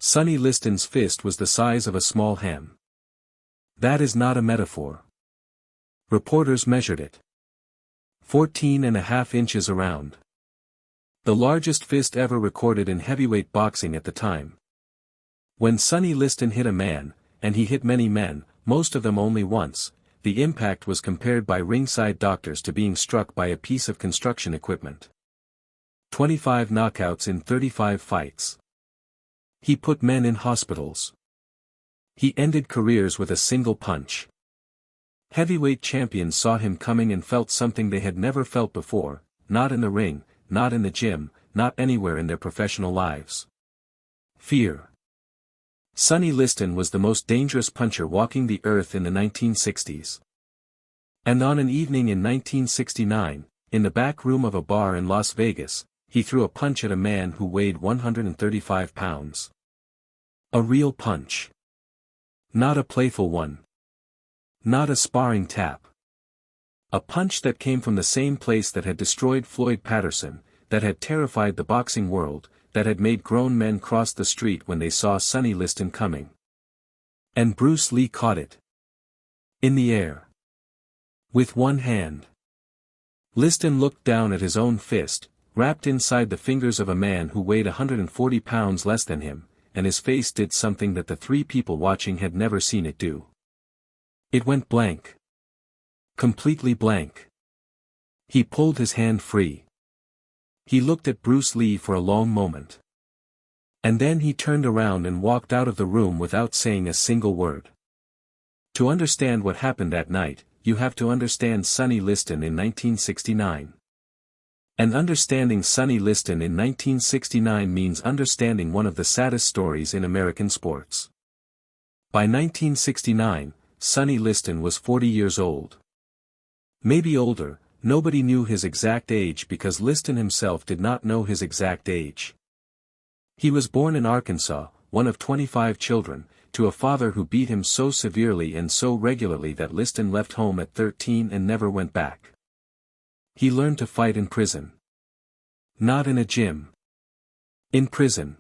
Sonny Liston's fist was the size of a small ham. That is not a metaphor. Reporters measured it. 14.5 inches around. The largest fist ever recorded in heavyweight boxing at the time. When Sonny Liston hit a man, and he hit many men, most of them only once, the impact was compared by ringside doctors to being struck by a piece of construction equipment. 25 knockouts in 35 fights. He put men in hospitals. He ended careers with a single punch. Heavyweight champions saw him coming and felt something they had never felt before, not in the ring, not in the gym, not anywhere in their professional lives. Fear. Sonny Liston was the most dangerous puncher walking the earth in the 1960s. And on an evening in 1969, in the back room of a bar in Las Vegas, he threw a punch at a man who weighed 135 pounds. A real punch. Not a playful one. Not a sparring tap. A punch that came from the same place that had destroyed Floyd Patterson, that had terrified the boxing world, that had made grown men cross the street when they saw Sonny Liston coming. And Bruce Lee caught it. In the air. With one hand. Liston looked down at his own fist, wrapped inside the fingers of a man who weighed 140 pounds less than him, and his face did something that the three people watching had never seen it do. It went blank. Completely blank. He pulled his hand free. He looked at Bruce Lee for a long moment. And then he turned around and walked out of the room without saying a single word. To understand what happened that night, you have to understand Sonny Liston in 1969. And understanding Sonny Liston in 1969 means understanding one of the saddest stories in American sports. By 1969, Sonny Liston was 40 years old. Maybe older, nobody knew his exact age because Liston himself did not know his exact age. He was born in Arkansas, one of 25 children, to a father who beat him so severely and so regularly that Liston left home at 13 and never went back. He learned to fight in prison. Not in a gym. In prison.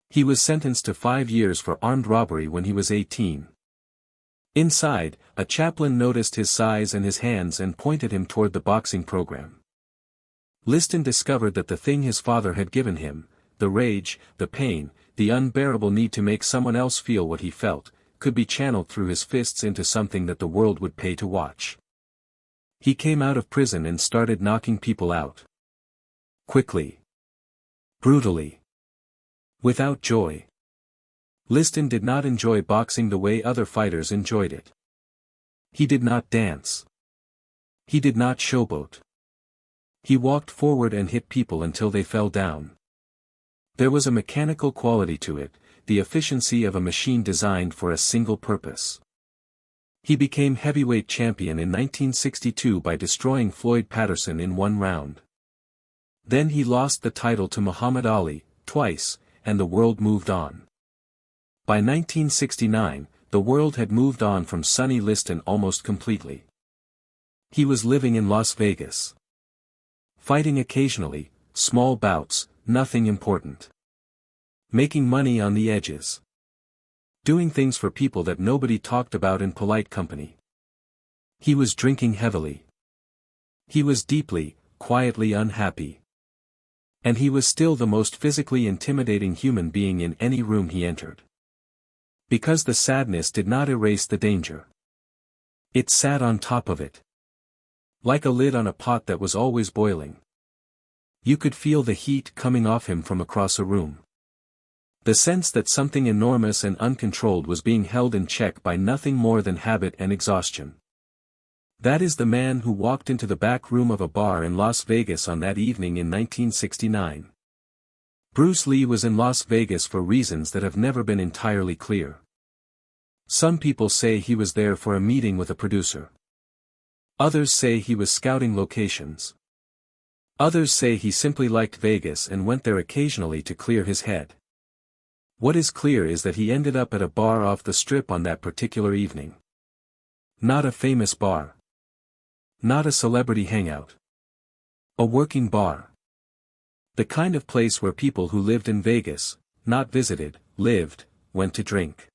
He was sentenced to 5 years for armed robbery when he was 18. Inside, a chaplain noticed his size and his hands and pointed him toward the boxing program. Liston discovered that the thing his father had given him, the rage, the pain, the unbearable need to make someone else feel what he felt, could be channeled through his fists into something that the world would pay to watch. He came out of prison and started knocking people out. Quickly. Brutally. Without joy. Liston did not enjoy boxing the way other fighters enjoyed it. He did not dance. He did not showboat. He walked forward and hit people until they fell down. There was a mechanical quality to it, the efficiency of a machine designed for a single purpose. He became heavyweight champion in 1962 by destroying Floyd Patterson in one round. Then he lost the title to Muhammad Ali, twice, and the world moved on. By 1969, the world had moved on from Sonny Liston almost completely. He was living in Las Vegas. Fighting occasionally, small bouts, nothing important. Making money on the edges. Doing things for people that nobody talked about in polite company. He was drinking heavily. He was deeply, quietly unhappy. And he was still the most physically intimidating human being in any room he entered. Because the sadness did not erase the danger. It sat on top of it. Like a lid on a pot that was always boiling. You could feel the heat coming off him from across a room. The sense that something enormous and uncontrolled was being held in check by nothing more than habit and exhaustion. That is the man who walked into the back room of a bar in Las Vegas on that evening in 1969. Bruce Lee was in Las Vegas for reasons that have never been entirely clear. Some people say he was there for a meeting with a producer. Others say he was scouting locations. Others say he simply liked Vegas and went there occasionally to clear his head. What is clear is that he ended up at a bar off the strip on that particular evening. Not a famous bar. Not a celebrity hangout. A working bar. The kind of place where people who lived in Vegas, not visited, lived, went to drink.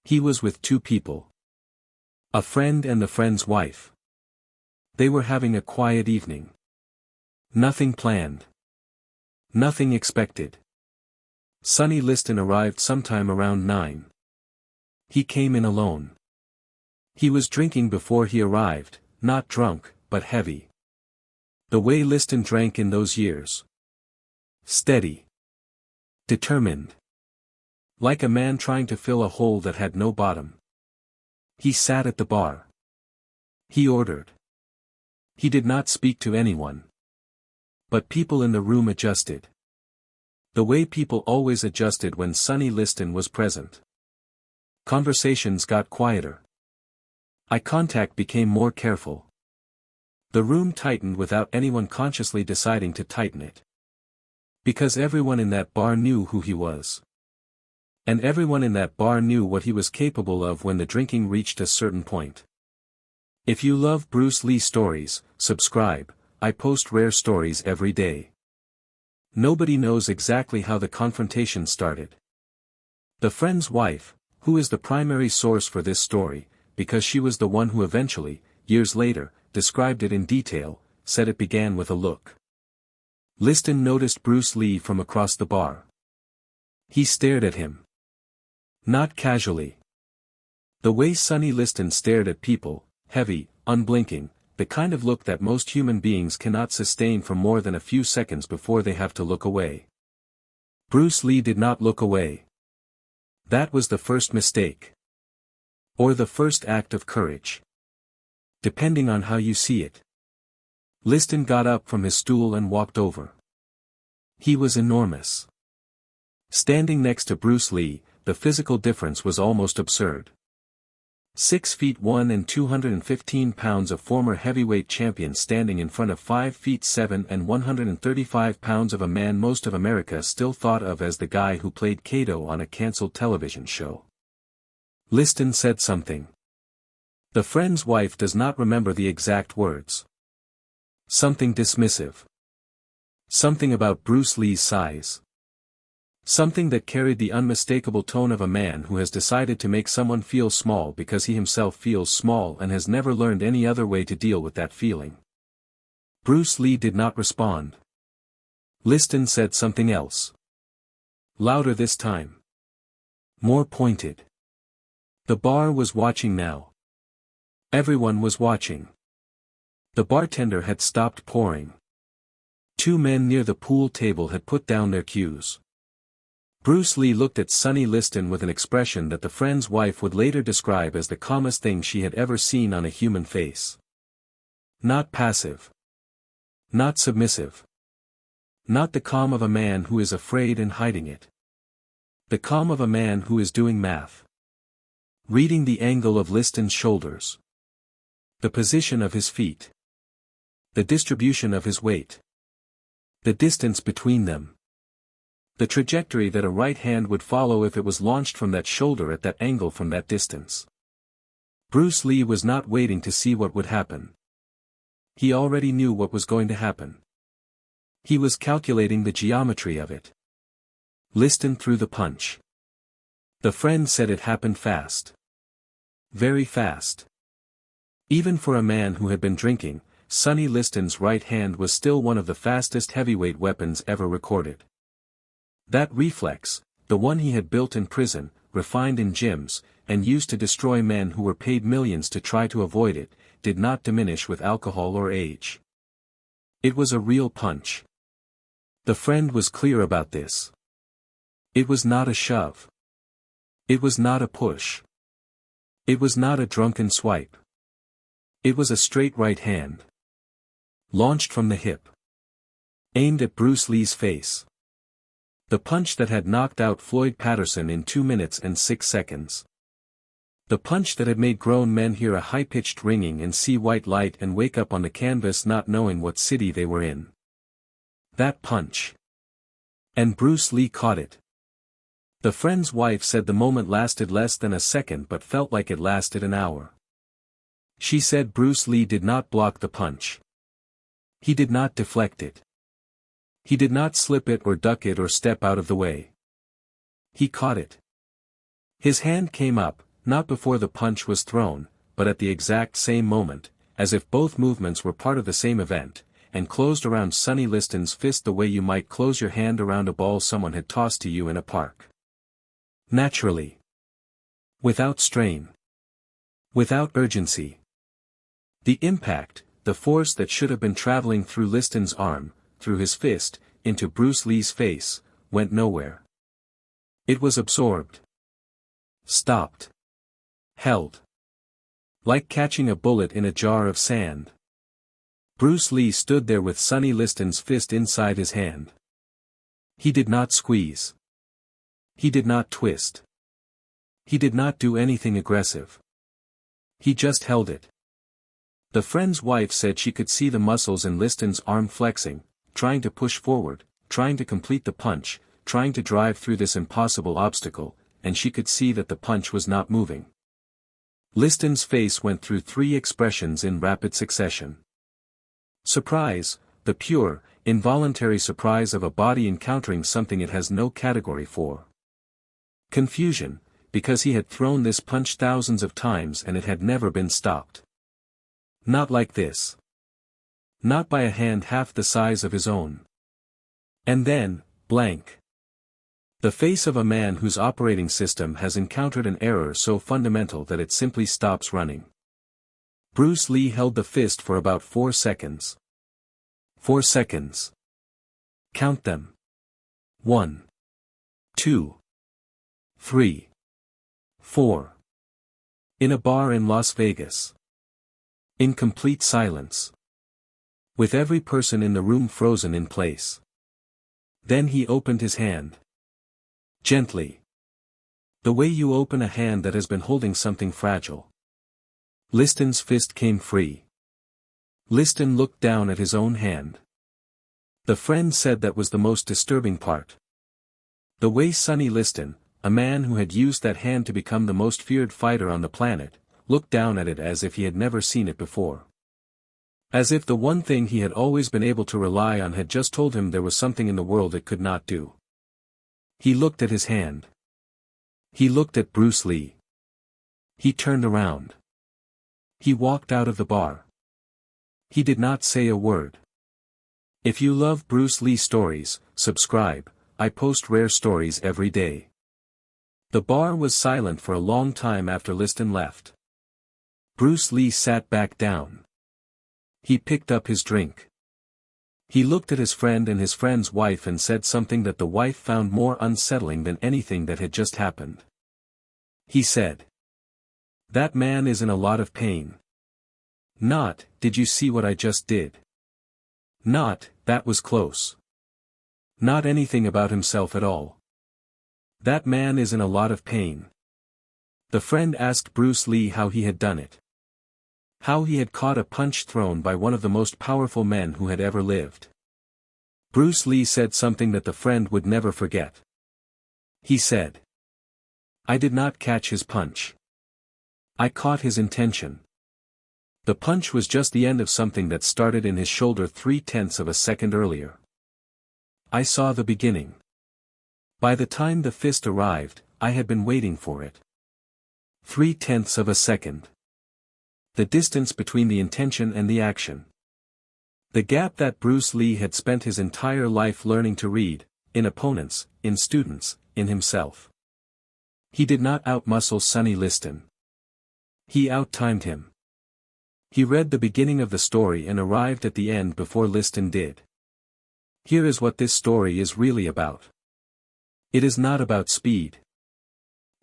He was with two people. A friend and the friend's wife. They were having a quiet evening. Nothing planned. Nothing expected. Sonny Liston arrived sometime around 9. He came in alone. He was drinking before he arrived, not drunk, but heavy. The way Liston drank in those years. Steady. Determined. Like a man trying to fill a hole that had no bottom. He sat at the bar. He ordered. He did not speak to anyone. But people in the room adjusted. The way people always adjusted when Sonny Liston was present. Conversations got quieter. Eye contact became more careful. The room tightened without anyone consciously deciding to tighten it. Because everyone in that bar knew who he was. And everyone in that bar knew what he was capable of when the drinking reached a certain point. If you love Bruce Lee stories, subscribe. I post rare stories every day. Nobody knows exactly how the confrontation started. The friend's wife, who is the primary source for this story, because she was the one who eventually, years later, described it in detail, said it began with a look. Liston noticed Bruce Lee from across the bar. He stared at him. Not casually. The way Sonny Liston stared at people, heavy, unblinking, the kind of look that most human beings cannot sustain for more than a few seconds before they have to look away. Bruce Lee did not look away. That was the first mistake. Or the first act of courage. Depending on how you see it. Liston got up from his stool and walked over. He was enormous. Standing next to Bruce Lee, the physical difference was almost absurd. 6'1" and 215 pounds, a former heavyweight champion standing in front of 5'7" and 135 pounds of a man most of America still thought of as the guy who played Kato on a cancelled television show. Liston said something. The friend's wife does not remember the exact words. Something dismissive. Something about Bruce Lee's size. Something that carried the unmistakable tone of a man who has decided to make someone feel small because he himself feels small and has never learned any other way to deal with that feeling. Bruce Lee did not respond. Liston said something else. Louder this time. More pointed. The bar was watching now. Everyone was watching. The bartender had stopped pouring. Two men near the pool table had put down their cues. Bruce Lee looked at Sonny Liston with an expression that the friend's wife would later describe as the calmest thing she had ever seen on a human face. Not passive. Not submissive. Not the calm of a man who is afraid and hiding it. The calm of a man who is doing math. Reading the angle of Liston's shoulders. The position of his feet. The distribution of his weight. The distance between them. The trajectory that a right hand would follow if it was launched from that shoulder at that angle from that distance. Bruce Lee was not waiting to see what would happen. He already knew what was going to happen. He was calculating the geometry of it. Liston threw the punch. The friend said it happened fast. Very fast. Even for a man who had been drinking, Sonny Liston's right hand was still one of the fastest heavyweight weapons ever recorded. That reflex, the one he had built in prison, refined in gyms, and used to destroy men who were paid millions to try to avoid it, did not diminish with alcohol or age. It was a real punch. The friend was clear about this. It was not a shove. It was not a push. It was not a drunken swipe. It was a straight right hand. Launched from the hip. Aimed at Bruce Lee's face. The punch that had knocked out Floyd Patterson in 2 minutes and 6 seconds. The punch that had made grown men hear a high-pitched ringing and see white light and wake up on the canvas not knowing what city they were in. That punch. And Bruce Lee caught it. The friend's wife said the moment lasted less than a second but felt like it lasted an hour. She said Bruce Lee did not block the punch. He did not deflect it. He did not slip it or duck it or step out of the way. He caught it. His hand came up, not before the punch was thrown, but at the exact same moment, as if both movements were part of the same event, and closed around Sonny Liston's fist the way you might close your hand around a ball someone had tossed to you in a park. Naturally. Without strain. Without urgency. The impact, the force that should have been traveling through Liston's arm, through his fist, into Bruce Lee's face, went nowhere. It was absorbed. Stopped. Held. Like catching a bullet in a jar of sand. Bruce Lee stood there with Sonny Liston's fist inside his hand. He did not squeeze. He did not twist. He did not do anything aggressive. He just held it. The friend's wife said she could see the muscles in Liston's arm flexing, trying to push forward, trying to complete the punch, trying to drive through this impossible obstacle, and she could see that the punch was not moving. Liston's face went through 3 expressions in rapid succession. Surprise, the pure, involuntary surprise of a body encountering something it has no category for. Confusion, because he had thrown this punch thousands of times and it had never been stopped. Not like this. Not by a hand half the size of his own. And then, blank. The face of a man whose operating system has encountered an error so fundamental that it simply stops running. Bruce Lee held the fist for about 4 seconds. 4 seconds. Count them. 1, 2, 3, 4. In a bar in Las Vegas. In complete silence. With every person in the room frozen in place. Then he opened his hand. Gently. The way you open a hand that has been holding something fragile. Liston's fist came free. Liston looked down at his own hand. The friend said that was the most disturbing part. The way Sonny Liston, a man who had used that hand to become the most feared fighter on the planet, looked down at it as if he had never seen it before. As if the one thing he had always been able to rely on had just told him there was something in the world it could not do. He looked at his hand. He looked at Bruce Lee. He turned around. He walked out of the bar. He did not say a word. If you love Bruce Lee stories, subscribe. I post rare stories every day. The bar was silent for a long time after Liston left. Bruce Lee sat back down. He picked up his drink. He looked at his friend and his friend's wife and said something that the wife found more unsettling than anything that had just happened. He said, "That man is in a lot of pain." Not, "Did you see what I just did?" Not, "That was close." Not anything about himself at all. "That man is in a lot of pain." The friend asked Bruce Lee how he had done it. How he had caught a punch thrown by one of the most powerful men who had ever lived. Bruce Lee said something that the friend would never forget. He said, "I did not catch his punch. I caught his intention." The punch was just the end of something that started in his shoulder 3/10 of a second earlier. I saw the beginning. By the time the fist arrived, I had been waiting for it. 3/10 of a second. The distance between the intention and the action. The gap that Bruce Lee had spent his entire life learning to read, in opponents, in students, in himself. He did not outmuscle Sonny Liston. He outtimed him. He read the beginning of the story and arrived at the end before Liston did. Here is what this story is really about. It is not about speed.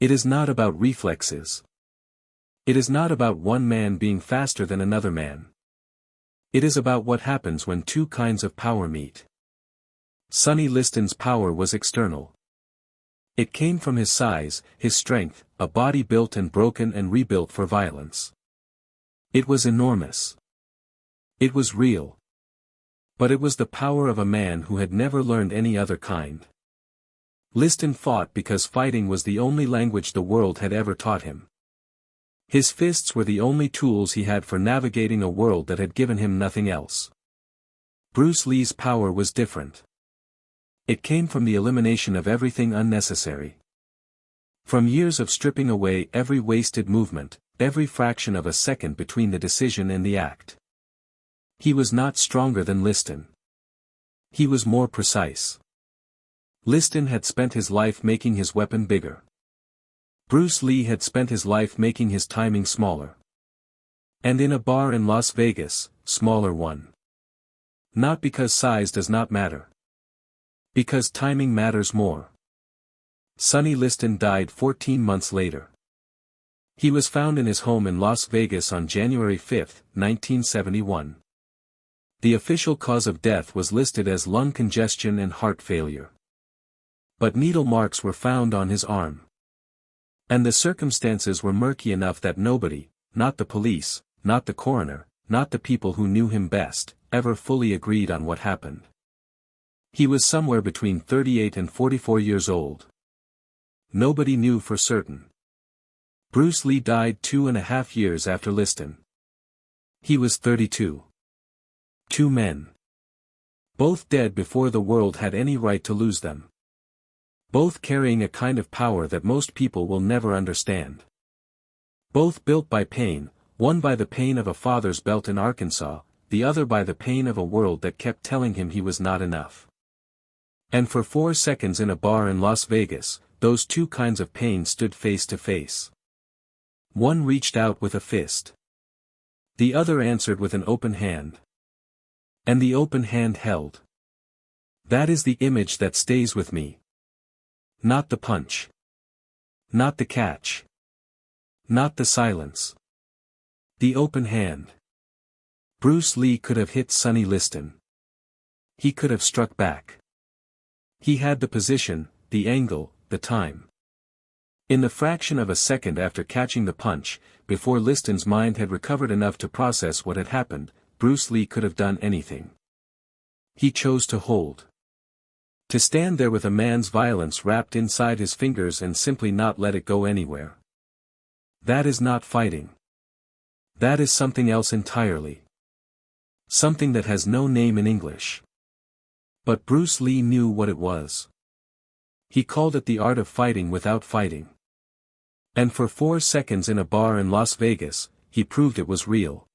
It is not about reflexes. It is not about one man being faster than another man. It is about what happens when 2 kinds of power meet. Sonny Liston's power was external. It came from his size, his strength, a body built and broken and rebuilt for violence. It was enormous. It was real. But it was the power of a man who had never learned any other kind. Liston fought because fighting was the only language the world had ever taught him. His fists were the only tools he had for navigating a world that had given him nothing else. Bruce Lee's power was different. It came from the elimination of everything unnecessary. From years of stripping away every wasted movement, every fraction of a second between the decision and the act. He was not stronger than Liston. He was more precise. Liston had spent his life making his weapon bigger. Bruce Lee had spent his life making his timing smaller. And in a bar in Las Vegas, smaller one. Not because size does not matter. Because timing matters more. Sonny Liston died 14 months later. He was found in his home in Las Vegas on January 5, 1971. The official cause of death was listed as lung congestion and heart failure. But needle marks were found on his arm. And the circumstances were murky enough that nobody, not the police, not the coroner, not the people who knew him best, ever fully agreed on what happened. He was somewhere between 38 and 44 years old. Nobody knew for certain. Bruce Lee died 2.5 years after Liston. He was 32. Two men. Both dead before the world had any right to lose them. Both carrying a kind of power that most people will never understand. Both built by pain, one by the pain of a father's belt in Arkansas, the other by the pain of a world that kept telling him he was not enough. And for 4 seconds in a bar in Las Vegas, those two kinds of pain stood face to face. One reached out with a fist. The other answered with an open hand. And the open hand held. That is the image that stays with me. Not the punch. Not the catch. Not the silence. The open hand. Bruce Lee could have hit Sonny Liston. He could have struck back. He had the position, the angle, the time. In the fraction of a second after catching the punch, before Liston's mind had recovered enough to process what had happened, Bruce Lee could have done anything. He chose to hold. To stand there with a man's violence wrapped inside his fingers and simply not let it go anywhere. That is not fighting. That is something else entirely. Something that has no name in English. But Bruce Lee knew what it was. He called it the art of fighting without fighting. And for 4 seconds in a bar in Las Vegas, he proved it was real.